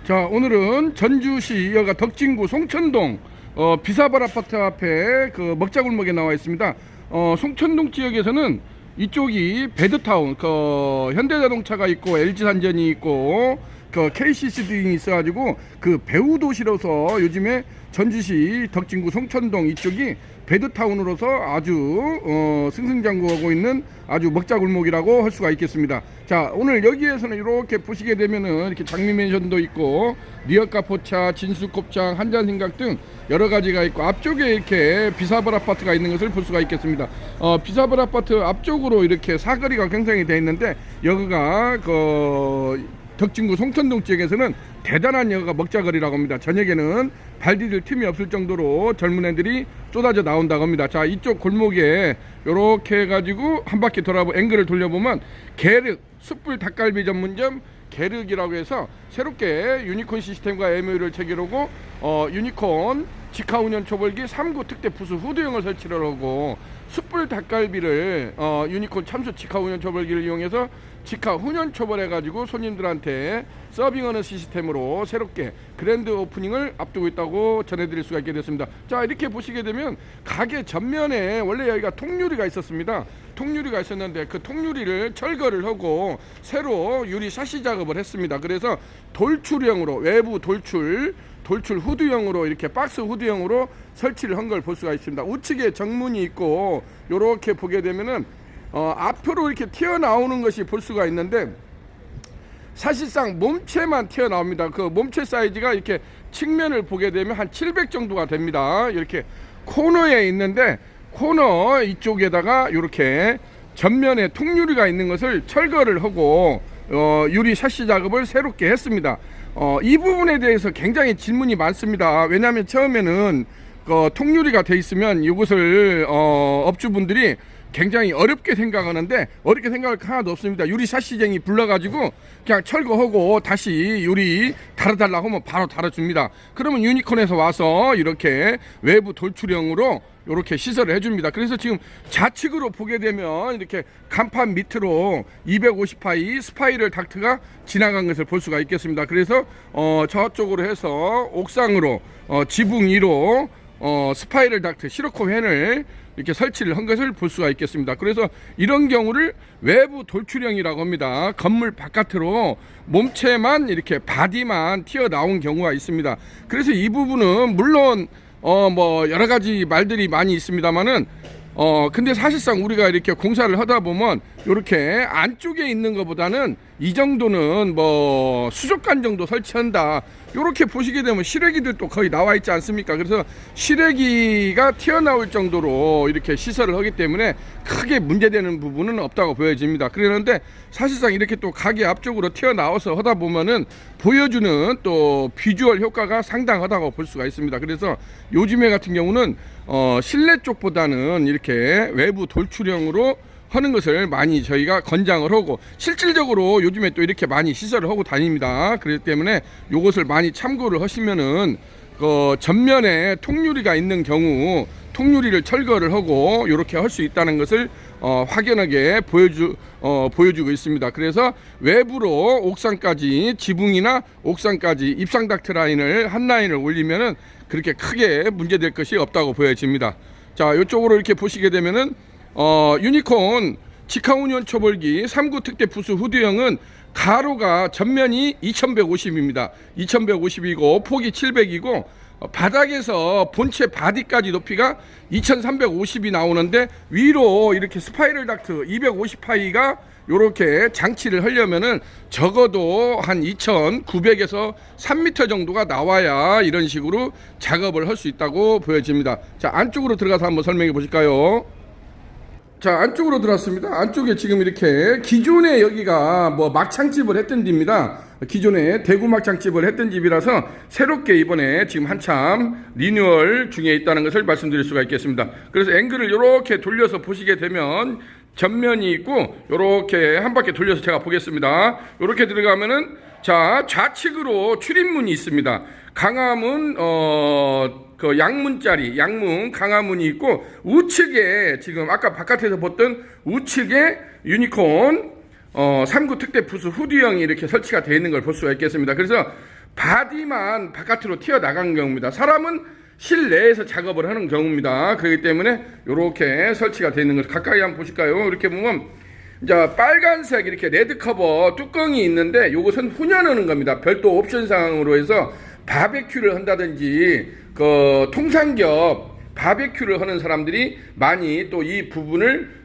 자, 오늘은 전주시 여가 덕진구 송천동 비사발 아파트 앞에 그 먹자골목에 나와 있습니다. 송천동 지역에서는 이쪽이 베드타운, 현대자동차가 있고 LG산전이 있고 KCC 등이 있어가지고 그 배후 도시로서 요즘에 전주시 덕진구 송천동 이쪽이 베드타운으로서 아주 승승장구하고 있는 아주 먹자골목이라고 할 수가 있겠습니다. 자, 오늘 여기에서는 이렇게 보시게 되면은 이렇게 장미맨션도 있고 리어카 포차, 진수곱창, 한잔생각 등 여러 가지가 있고 앞쪽에 이렇게 비사발 아파트가 있는 것을 볼 수가 있겠습니다. 비사발 아파트 앞쪽으로 이렇게 사거리가 굉장히 되어 있는데 여기가 덕진구 송천동 지역에서는 대단한 여기가 먹자거리라고 합니다. 저녁에는 발 디딜 틈이 없을 정도로 젊은 애들이 쏟아져 나온다고 합니다. 자, 이쪽 골목에 요렇게 해가지고 한 바퀴 돌아보고 앵글을 돌려보면 게륵 숯불 닭갈비 전문점 게륵이라고 해서 새롭게 유니콘 시스템과 MOU를 체결하고 유니콘 직화 운영 초벌기 3구 특대 부수 후드형을 설치를 하고 숯불 닭갈비를 유니콘 참수 직화 운영 초벌기를 이용해서 직화 훈연 초벌해가지고 손님들한테 서빙하는 시스템으로 새롭게 그랜드 오프닝을 앞두고 있다고 전해드릴 수가 있게 됐습니다. 자, 이렇게 보시게 되면 가게 전면에 원래 여기가 통유리가 있었습니다. 통유리가 있었는데 그 통유리를 철거를 하고 새로 유리 샤시 작업을 했습니다. 그래서 돌출형으로 외부 돌출 후드형으로 이렇게 박스 후드형으로 설치를 한 걸 볼 수가 있습니다. 우측에 정문이 있고 요렇게 보게 되면은 앞으로 이렇게 튀어나오는 것이 볼 수가 있는데 사실상 몸체만 튀어나옵니다. 그 몸체 사이즈가 이렇게 측면을 보게 되면 한 700 정도가 됩니다. 이렇게 코너에 있는데 코너 이쪽에다가 이렇게 전면에 통유리가 있는 것을 철거를 하고 유리 샤시 작업을 새롭게 했습니다. 이 부분에 대해서 굉장히 질문이 많습니다. 왜냐하면 처음에는 통유리가 돼 있으면 이것을 업주분들이 굉장히 어렵게 생각하는데 어렵게 생각할 거 하나도 없습니다. 유리 샤시쟁이 불러가지고 그냥 철거하고 다시 유리 달아달라고 하면 바로 달아줍니다. 그러면 유니콘에서 와서 이렇게 외부 돌출형으로 이렇게 시설을 해줍니다. 그래서 지금 좌측으로 보게 되면 이렇게 간판 밑으로 250파이 스파이럴 닥트가 지나간 것을 볼 수가 있겠습니다. 그래서 저쪽으로 해서 옥상으로 지붕 위로 스파이럴 닥트 시로코 팬을 이렇게 설치를 한 것을 볼 수가 있겠습니다. 그래서 이런 경우를 외부 돌출형이라고 합니다. 건물 바깥으로 몸체만 이렇게 바디만 튀어나온 경우가 있습니다. 그래서 이 부분은 물론 뭐 여러 가지 말들이 많이 있습니다만은 근데 사실상 우리가 이렇게 공사를 하다 보면 이렇게 안쪽에 있는 것보다는 이 정도는 뭐 수족관 정도 설치한다 이렇게 보시게 되면 실외기들도 거의 나와 있지 않습니까? 그래서 실외기가 튀어나올 정도로 이렇게 시설을 하기 때문에 크게 문제되는 부분은 없다고 보여집니다. 그런데 사실상 이렇게 또 가게 앞쪽으로 튀어나와서 하다 보면은 보여주는 또 비주얼 효과가 상당하다고 볼 수가 있습니다. 그래서 요즘에 같은 경우는 실내 쪽보다는 이렇게 외부 돌출형으로 하는 것을 많이 저희가 권장을 하고 실질적으로 요즘에 또 이렇게 많이 시설을 하고 다닙니다. 그렇기 때문에 이것을 많이 참고를 하시면은 전면에 통유리가 있는 경우 통유리를 철거를 하고 이렇게 할 수 있다는 것을 확연하게 보여주고 있습니다. 그래서 외부로 옥상까지 지붕이나 옥상까지 입상 닥트 라인을 한 라인을 올리면은 그렇게 크게 문제될 것이 없다고 보여집니다. 자, 이쪽으로 이렇게 보시게 되면은 유니콘 직화 운영 초벌기 3구 특대 부수 후드형은 가로가 전면이 2150입니다. 2150이고 폭이 700이고 바닥에서 본체 바디까지 높이가 2350이 나오는데 위로 이렇게 스파이럴 닥트 250파이가 요렇게 장치를 하려면은 적어도 한 2900에서 3m 정도가 나와야 이런 식으로 작업을 할 수 있다고 보여집니다. 자, 안쪽으로 들어가서 한번 설명해 보실까요? 자, 안쪽으로 들어왔습니다. 안쪽에 지금 이렇게 기존에 여기가 뭐 막창집을 했던 집입니다. 기존에 대구 막창집을 했던 집이라서 새롭게 이번에 지금 한참 리뉴얼 중에 있다는 것을 말씀드릴 수가 있겠습니다. 그래서 앵글을 이렇게 돌려서 보시게 되면 전면이 있고 이렇게 한 바퀴 돌려서 제가 보겠습니다. 이렇게 들어가면은 자, 좌측으로 출입문이 있습니다. 강화문 양문짜리 양문 강화문이 있고 우측에 지금 아까 바깥에서 봤던 우측에 유니콘 3구 특대 부수 후드형이 이렇게 설치가 되어 있는 걸 볼 수가 있겠습니다. 그래서 바디만 바깥으로 튀어나간 경우입니다. 사람은 실내에서 작업을 하는 경우입니다. 그렇기 때문에 이렇게 설치가 되어 있는 것 가까이 한번 보실까요? 이렇게 보면 이제 빨간색 이렇게 레드 커버 뚜껑이 있는데 이것은 훈연하는 겁니다. 별도 옵션 사항으로 해서 바베큐를 한다든지 그 통삼겹 바베큐를 하는 사람들이 많이 또 이 부분을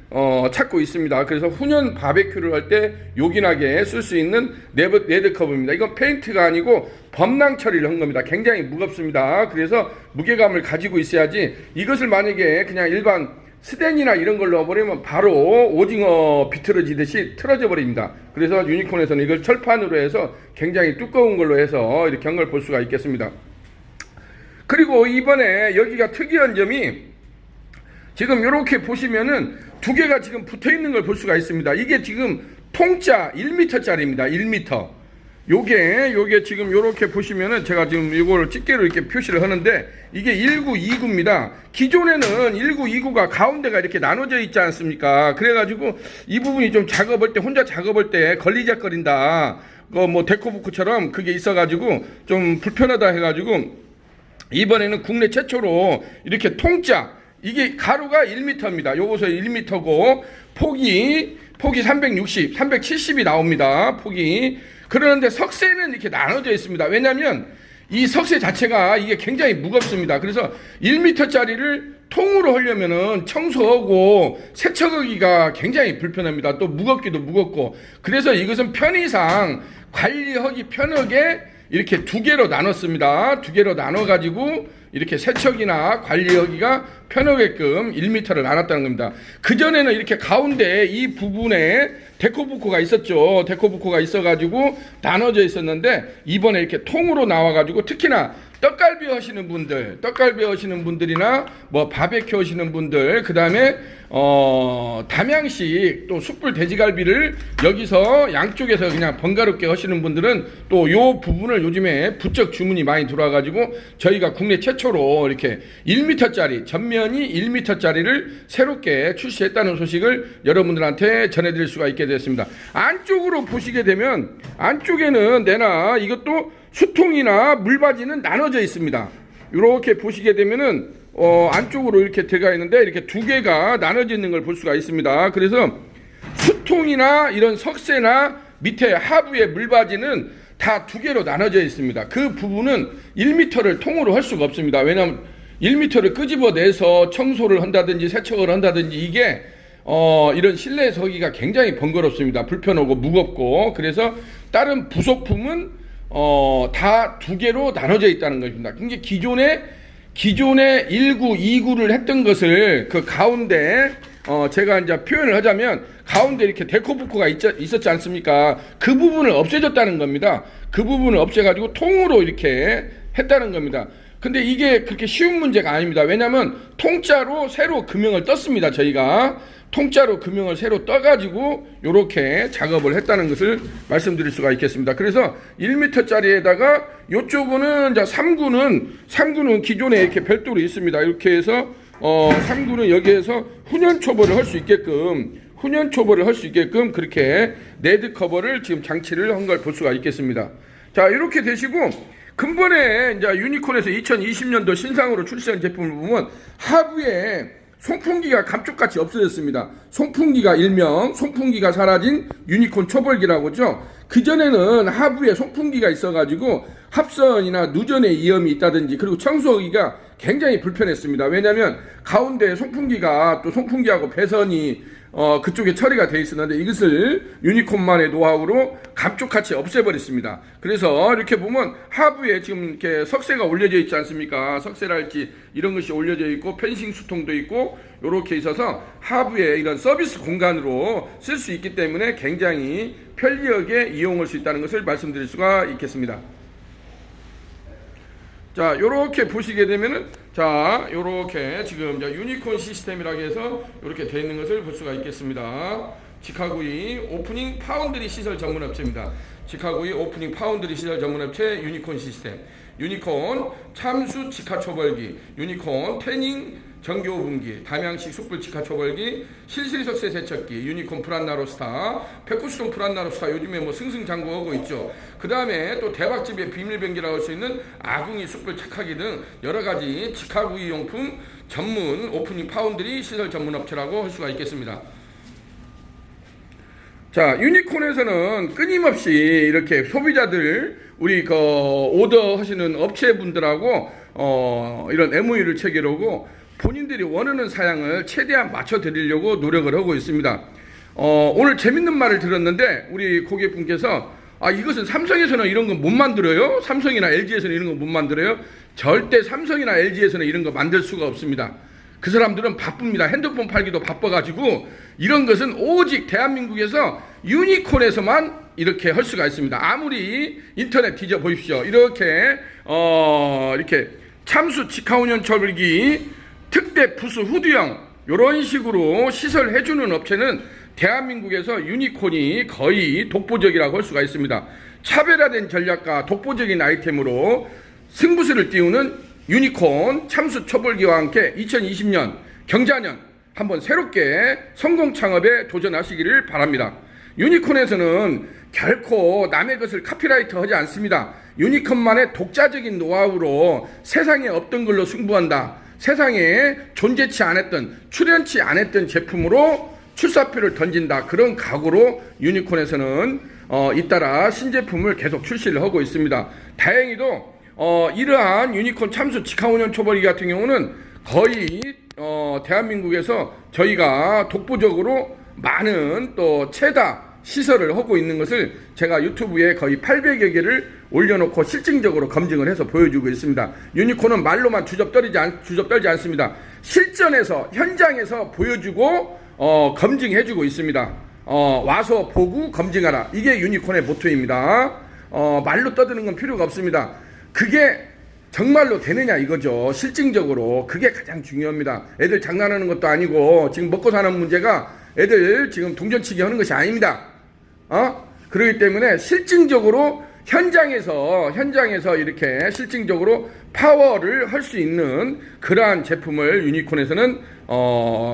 찾고 있습니다. 그래서 훈연 바베큐를 할 때 요긴하게 쓸 수 있는 레드 커버입니다. 이건 페인트가 아니고 범랑 처리를 한 겁니다. 굉장히 무겁습니다. 그래서 무게감을 가지고 있어야지 이것을 만약에 그냥 일반 스텐이나 이런 걸로 넣어버리면 바로 오징어 비틀어지듯이 틀어져 버립니다. 그래서 유니콘에서는 이걸 철판으로 해서 굉장히 두꺼운 걸로 해서 이렇게 한 걸 볼 수가 있겠습니다. 그리고 이번에 여기가 특이한 점이 지금 이렇게 보시면은 두 개가 지금 붙어 있는 걸 볼 수가 있습니다. 이게 지금 통짜 1m짜리입니다. 1m. 요게 지금 요렇게 보시면은 제가 지금 이걸 집게로 이렇게 표시를 하는데 이게 1929입니다. 기존에는 1929가 가운데가 이렇게 나눠져 있지 않습니까? 그래가지고 이 부분이 좀 작업할 때 혼자 작업할 때 걸리적거린다. 뭐 데코부크처럼 그게 있어가지고 좀 불편하다 해가지고 이번에는 국내 최초로 이렇게 통짜 이게 가로가 1m입니다. 요것은 1m고 폭이 360, 370이 나옵니다. 폭이. 그러는데 석쇠는 이렇게 나눠져 있습니다. 왜냐하면 이 석쇠 자체가 이게 굉장히 무겁습니다. 그래서 1m짜리를 통으로 하려면은 청소하고 세척하기가 굉장히 불편합니다. 또 무겁기도 무겁고. 그래서 이것은 편의상 관리하기 편하게 이렇게 두 개로 나눴습니다. 두 개로 나눠가지고 이렇게 세척이나 관리하기가 편하게끔 1m를 나눴다는 겁니다. 그전에는 이렇게 가운데 이 부분에 데코부코가 있었죠. 데코부코가 있어가지고 나눠져 있었는데 이번에 이렇게 통으로 나와가지고 특히나 떡갈비 하시는 분들이나 뭐 바베큐 하시는 분들, 그 다음에 담양식 또 숯불 돼지갈비를 여기서 양쪽에서 그냥 번거롭게 하시는 분들은 또 요 부분을 요즘에 부쩍 주문이 많이 들어와가지고 저희가 국내 최초로 이렇게 1m짜리 전면이 1m짜리를 새롭게 출시했다는 소식을 여러분들한테 전해드릴 수가 있게 되었습니다. 안쪽으로 보시게 되면 안쪽에는 내나 이것도 수통이나 물받이는 나눠져 있습니다. 이렇게 보시게 되면은 안쪽으로 이렇게 들어가 있는데 이렇게 두 개가 나눠져 있는 걸 볼 수가 있습니다. 그래서 수통이나 이런 석쇠나 밑에 하부의 물받이는 다 두 개로 나눠져 있습니다. 그 부분은 1m를 통으로 할 수가 없습니다. 왜냐하면 1m를 끄집어내서 청소를 한다든지 세척을 한다든지 이게 이런 실내에서 하기가 굉장히 번거롭습니다. 불편하고 무겁고. 그래서 다른 부속품은 다 두 개로 나눠져 있다는 것입니다. 그러니까 기존에 1929를 했던 것을 그 가운데 제가 이제 표현을 하자면 가운데 이렇게 데코부코가 있었지 않습니까? 그 부분을 없애줬다는 겁니다. 그 부분을 없애가지고 통으로 이렇게 했다는 겁니다. 근데 이게 그렇게 쉬운 문제가 아닙니다. 왜냐하면 통짜로 새로 금형을 떴습니다. 저희가 통짜로 금형을 새로 떠가지고 이렇게 작업을 했다는 것을 말씀드릴 수가 있겠습니다. 그래서 1m짜리에다가 이쪽은 이제 3구는 기존에 이렇게 별도로 있습니다. 이렇게 해서 3구는 여기에서 훈연 초벌을 할 수 있게끔 그렇게 레드 커버를 지금 장치를 한 걸 볼 수가 있겠습니다. 자, 이렇게 되시고 근본에 이제 유니콘에서 2020년도 신상으로 출시한 제품을 보면 하부에 송풍기가 감쪽같이 없어졌습니다. 송풍기가 일명 송풍기가 사라진 유니콘 초벌기라고 하죠. 그전에는 하부에 송풍기가 있어가지고 합선이나 누전의 위험이 있다든지 그리고 청소하기가 굉장히 불편했습니다. 왜냐하면 가운데 송풍기가 또 송풍기하고 배선이 그쪽에 처리가 되어 있었는데 이것을 유니콘만의 노하우로 감쪽같이 없애버렸습니다. 그래서 이렇게 보면 하부에 지금 이렇게 석쇠가 올려져 있지 않습니까? 석쇠랄지 이런 것이 올려져 있고 펜싱 수통도 있고 이렇게 있어서 하부에 이런 서비스 공간으로 쓸 수 있기 때문에 굉장히 편리하게 이용할 수 있다는 것을 말씀드릴 수가 있겠습니다. 자, 요렇게 보시게 되면은 자, 요렇게 지금 유니콘 시스템이라고 해서 요렇게 되어 있는 것을 볼 수가 있겠습니다. 직화구이 오프닝 파운드리 시설 전문 업체입니다. 직화구이 오프닝 파운드리 시설 전문 업체 유니콘 시스템, 유니콘 참수 직화 초벌기, 유니콘 태닝 전기 오븐기, 담양식 숯불 직화 초벌기, 실실석쇠 세척기, 유니콘 프란나로스타, 페쿠스톤 프란나로스타 요즘에 뭐 승승장구하고 있죠. 그 다음에 또 대박집의 비밀병기라고 할 수 있는 아궁이 숯불 착하기 등 여러 가지 직화구이 용품 전문 오프닝 파운드리 시설 전문 업체라고 할 수가 있겠습니다. 자, 유니콘에서는 끊임없이 이렇게 소비자들 우리 그 오더 하시는 업체분들하고 이런 MOU를 체결하고 본인들이 원하는 사양을 최대한 맞춰 드리려고 노력을 하고 있습니다. 오늘 재밌는 말을 들었는데 우리 고객분께서 이것은 삼성에서는 이런 거 못 만들어요? 삼성이나 LG에서는 이런 거 못 만들어요? 절대 삼성이나 LG에서는 이런 거 만들 수가 없습니다. 그 사람들은 바쁩니다. 핸드폰 팔기도 바빠가지고 이런 것은 오직 대한민국에서 유니콘에서만 이렇게 할 수가 있습니다. 아무리 인터넷 뒤져 보십시오. 이렇게 참수 직화운영 초벌기 특대 부수 후드형 이런 식으로 시설해 주는 업체는 대한민국에서 유니콘이 거의 독보적이라고 할 수가 있습니다. 차별화된 전략과 독보적인 아이템으로 승부수를 띄우는 유니콘 참수 초벌기와 함께 2020년 경자년 한번 새롭게 성공 창업에 도전하시기를 바랍니다. 유니콘에서는 결코 남의 것을 카피라이트 하지 않습니다. 유니콘만의 독자적인 노하우로 세상에 없던 걸로 승부한다. 세상에 존재치 않았던 출연치 않았던 제품으로 출사표를 던진다. 그런 각오로 유니콘에서는 잇따라 신제품을 계속 출시를 하고 있습니다. 다행히도 이러한 유니콘 참수 직화운영 초벌기 같은 경우는 거의 대한민국에서 저희가 독보적으로 많은 또 최다 시설을 하고 있는 것을 제가 유튜브에 거의 800여 개를 올려놓고 실증적으로 검증을 해서 보여주고 있습니다. 유니콘은 말로만 주접떨지 않습니다. 실전에서 현장에서 보여주고 검증해주고 있습니다. 와서 보고 검증하라. 이게 유니콘의 모토입니다. 말로 떠드는 건 필요가 없습니다. 그게 정말로 되느냐 이거죠. 실증적으로 그게 가장 중요합니다. 애들 장난하는 것도 아니고 지금 먹고 사는 문제가 애들 지금 동전치기 하는 것이 아닙니다. 그렇기 때문에 실증적으로 현장에서 이렇게 실증적으로 파워를 할 수 있는 그러한 제품을 유니콘에서는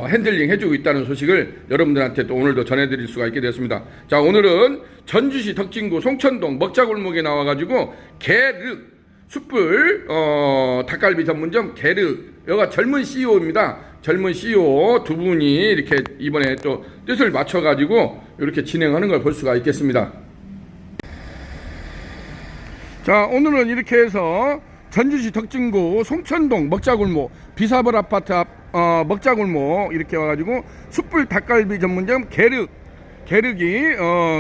핸들링 해주고 있다는 소식을 여러분들한테 또 오늘도 전해드릴 수가 있게 되었습니다. 자, 오늘은 전주시 덕진구 송천동 먹자골목에 나와가지고 게르 숯불 닭갈비 전문점 게르 여가 젊은 CEO입니다. 젊은 CEO 두 분이 이렇게 이번에 또 뜻을 맞춰가지고 이렇게 진행하는 걸 볼 수가 있겠습니다. 자, 오늘은 이렇게 해서 전주시 덕진구 송천동 먹자골목 비사벌 아파트 앞 먹자골목 이렇게 와가지고 숯불 닭갈비 전문점 게르기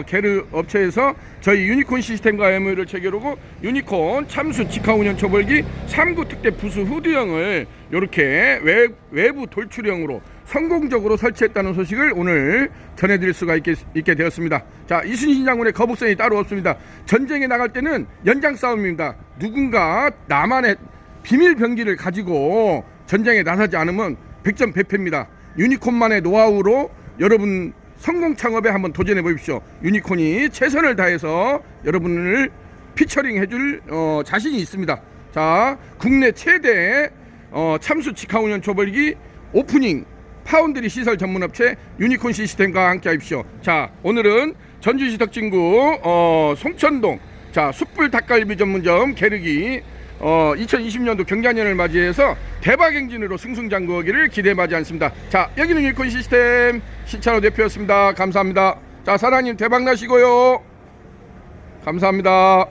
게르 업체에서 저희 유니콘 시스템과 MOU를 체결하고 유니콘 참수 직화운영 초벌기 3구 특대 부수 후드형을 이렇게 외부 돌출형으로 성공적으로 설치했다는 소식을 오늘 전해드릴 수가 있게 되었습니다. 자, 이순신 장군의 거북선이 따로 없습니다. 전쟁에 나갈 때는 연장 싸움입니다. 누군가 나만의 비밀 병기를 가지고 전쟁에 나서지 않으면 백전백패입니다. 유니콘만의 노하우로 여러분 성공 창업에 한번 도전해 보십시오. 유니콘이 최선을 다해서 여러분을 피처링 해줄 자신이 있습니다. 자, 국내 최대 참수 직화운영 초벌기 오프닝 파운드리 시설 전문업체 유니콘 시스템과 함께 하십시오. 자, 오늘은 전주시 덕진구 송천동 자 숯불 닭갈비 전문점 게르기 2020년도 경자년을 맞이해서 대박 행진으로 승승장구하기를 기대하지 않습니다. 자, 여기는 유니콘 시스템 신찬호 대표였습니다. 감사합니다. 자, 사장님 대박 나시고요. 감사합니다.